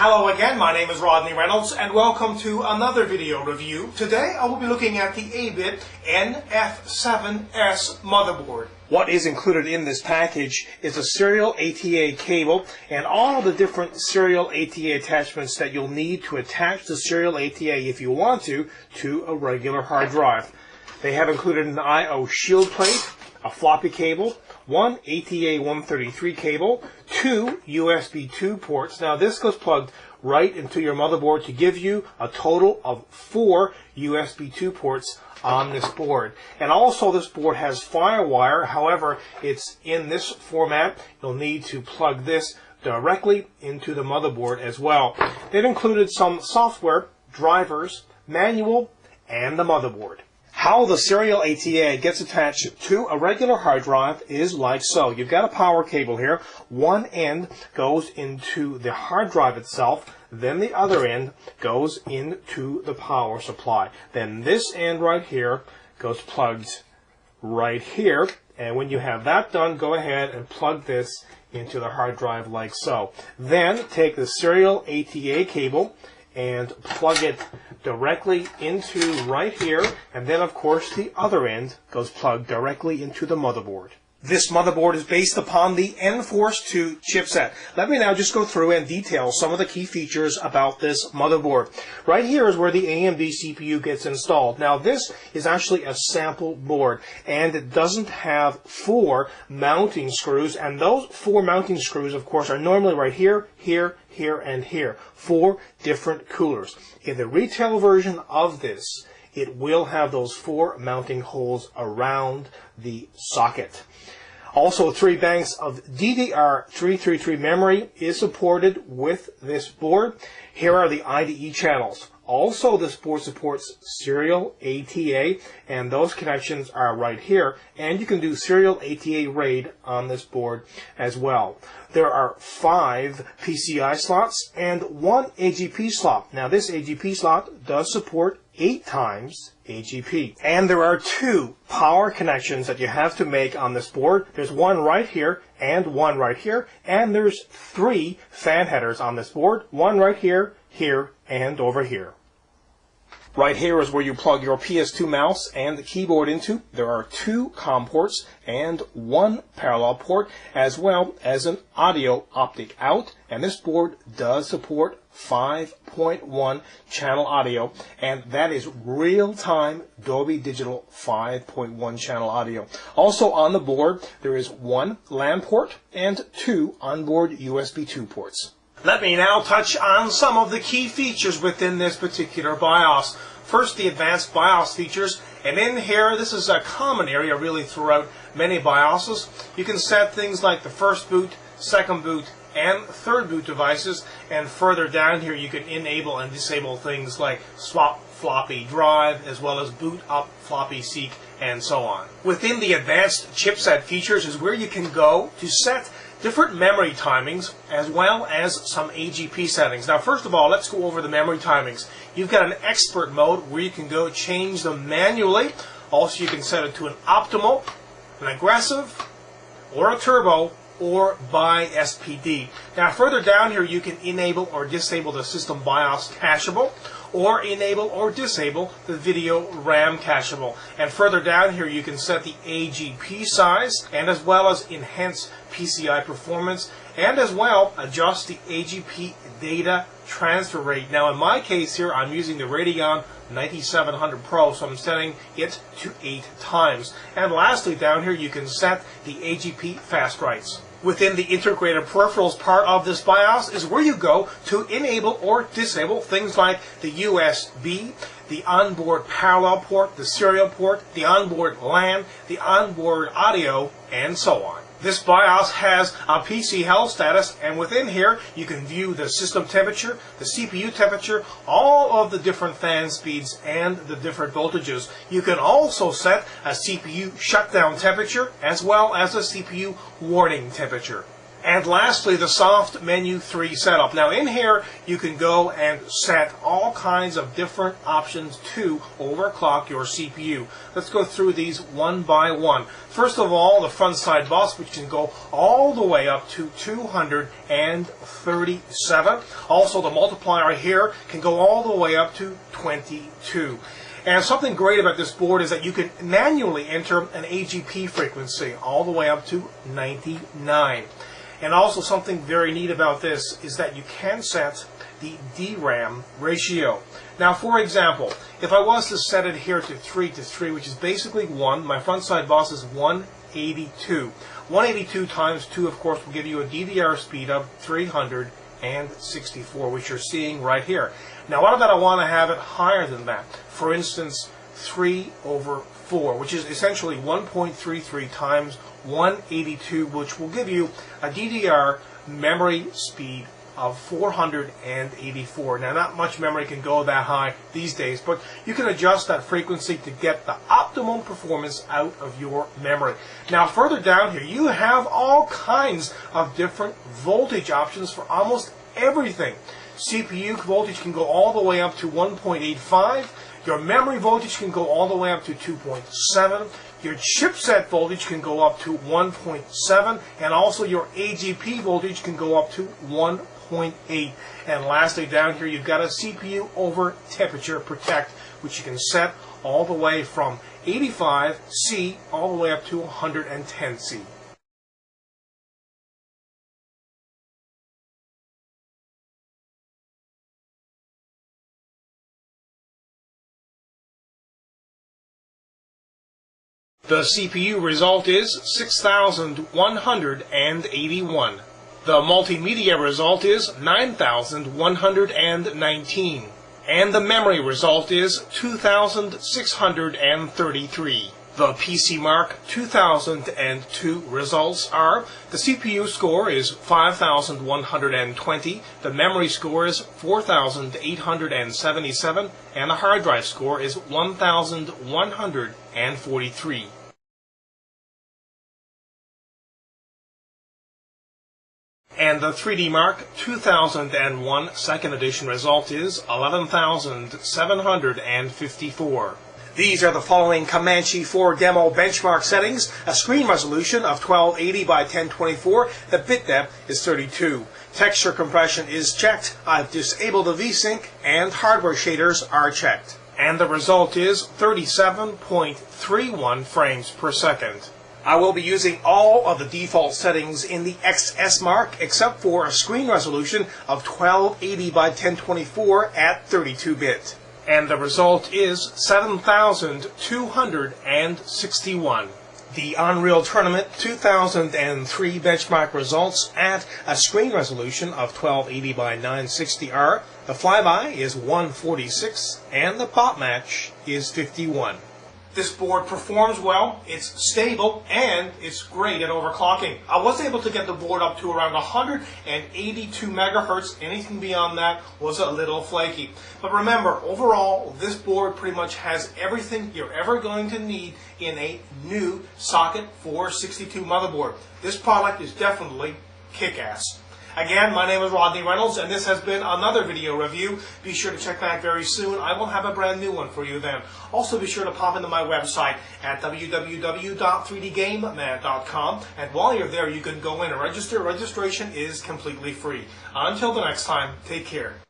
Hello again, my name is Rodney Reynolds and welcome to another video review. Today I will be looking at the Abit NF7-S Motherboard. What is included in this package is a serial ATA cable and all the different serial ATA attachments that you'll need to attach the serial ATA, if you want to a regular hard drive. They have included an I/O shield plate, a floppy cable, one ATA 133 cable, two USB 2 ports. Now this goes plugged right into your motherboard to give you a total of 4 USB 2 ports on this board. And also this board has FireWire, however it's in this format. You'll need to plug this directly into the motherboard as well. They've included some software, drivers, manual, and the motherboard. How the serial ATA gets attached to a regular hard drive is like so. You've got a power cable here. One end goes into the hard drive itself, then the other end goes into the power supply. Then this end right here goes plugged right here. And when you have that done, go ahead and plug this into the hard drive like so. Then take the serial ATA cable and plug it directly into right here, and then of course the other end goes plugged directly into the motherboard. This motherboard is based upon the N-Force 2 chipset. Let me now just go through and detail some of the key features about this motherboard. Right here is where the AMD CPU gets installed. Now this is actually a sample board, and it doesn't have 4 mounting screws, and those 4 mounting screws of course are normally right here, here, here, and here. 4 different coolers. In the retail version of this, it will have those 4 mounting holes around the socket. Also, 3 banks of DDR333 memory is supported with this board. Here are the IDE channels. Also, this board supports serial ATA, and those connections are right here. And you can do serial ATA RAID on this board as well. There are 5 PCI slots and 1 AGP slot. Now, this AGP slot does support 8 times AGP. And there are 2 power connections that you have to make on this board. There's one right here and one right here. And there's 3 fan headers on this board. One right here, here, and over here. Right here is where you plug your PS2 mouse and the keyboard into. There are 2 COM ports and 1 parallel port, as well as an audio optic out. And this board does support 5.1 channel audio, and that is real-time Dolby Digital 5.1 channel audio. Also on the board, there is 1 LAN port and 2 onboard USB 2 ports. Let me now touch on some of the key features within this particular BIOS. First, the advanced BIOS features, and in here, this is a common area really throughout many BIOSes. You can set things like the first boot, second boot, and third boot devices, and further down here you can enable and disable things like swap floppy drive, as well as boot up floppy seek, and so on. Within the advanced chipset features is where you can go to set different memory timings, as well as some AGP settings. Now first of all, let's go over the memory timings. You've got an expert mode where you can go change them manually. Also you can set it to an optimal, an aggressive, or a turbo, or by SPD. Now further down here you can enable or disable the system BIOS cacheable, or enable or disable the video RAM cacheable. And further down here you can set the AGP size, and as well as enhance PCI performance, and as well adjust the AGP data transfer rate. Now in my case here I'm using the Radeon 9700 Pro, so I'm setting it to 8 times. And lastly down here you can set the AGP fast writes. Within the integrated peripherals part of this BIOS is where you go to enable or disable things like the USB, the onboard parallel port, the serial port, the onboard LAN, the onboard audio, and so on. This BIOS has a PC health status, and within here you can view the system temperature, the CPU temperature, all of the different fan speeds, and the different voltages. You can also set a CPU shutdown temperature as well as a CPU warning temperature. And lastly, the soft menu 3 setup. Now in here, you can go and set all kinds of different options to overclock your CPU. Let's go through these one by one. First of all, the front side bus, which can go all the way up to 237. Also, the multiplier here can go all the way up to 22. And something great about this board is that you can manually enter an AGP frequency all the way up to 99. And also something very neat about this is that you can set the DRAM ratio. Now, for example, if I was to set it here to 3 to 3, which is basically 1, my front side bus is 182. 182 times 2, of course, will give you a DDR speed of 364, which you're seeing right here. Now, what about I want to have it higher than that? For instance, 3/4, which is essentially 1.33 times 182, which will give you a DDR memory speed of 484. Now, not much memory can go that high these days, but you can adjust that frequency to get the optimum performance out of your memory. Now, further down here, you have all kinds of different voltage options for almost everything. CPU voltage can go all the way up to 1.85. Your memory voltage can go all the way up to 2.7. Your chipset voltage can go up to 1.7. And also your AGP voltage can go up to 1.8. And lastly, down here, you've got a CPU over temperature protect, which you can set all the way from 85C all the way up to 110C. The CPU result is 6,181. The multimedia result is 9,119. And the memory result is 2,633. The PC Mark 2002 results are: the CPU score is 5,120, the memory score is 4,877, and the hard drive score is 1,143. And the 3D Mark 2001 second edition result is 11,754. These are the following Comanche 4 demo benchmark settings: a screen resolution of 1280 by 1024, the bit depth is 32. Texture compression is checked, I've disabled the VSync, and hardware shaders are checked. And the result is 37.31 frames per second. I will be using all of the default settings in the XS Mark except for a screen resolution of 1280 by 1024 at 32-bit. And the result is 7,261. The Unreal Tournament 2003 benchmark results at a screen resolution of 1280 by 960R. The flyby is 146 and the pop match is 51. This board performs well, it's stable, and it's great at overclocking. I was able to get the board up to around 182 megahertz. Anything beyond that was a little flaky. But remember, overall, this board pretty much has everything you're ever going to need in a new socket 462 motherboard. This product is definitely kick-ass. Again, my name is Rodney Reynolds, and this has been another video review. Be sure to check back very soon. I will have a brand new one for you then. Also, be sure to pop into my website at www.3dgameman.com. And while you're there, you can go in and register. Registration is completely free. Until the next time, take care.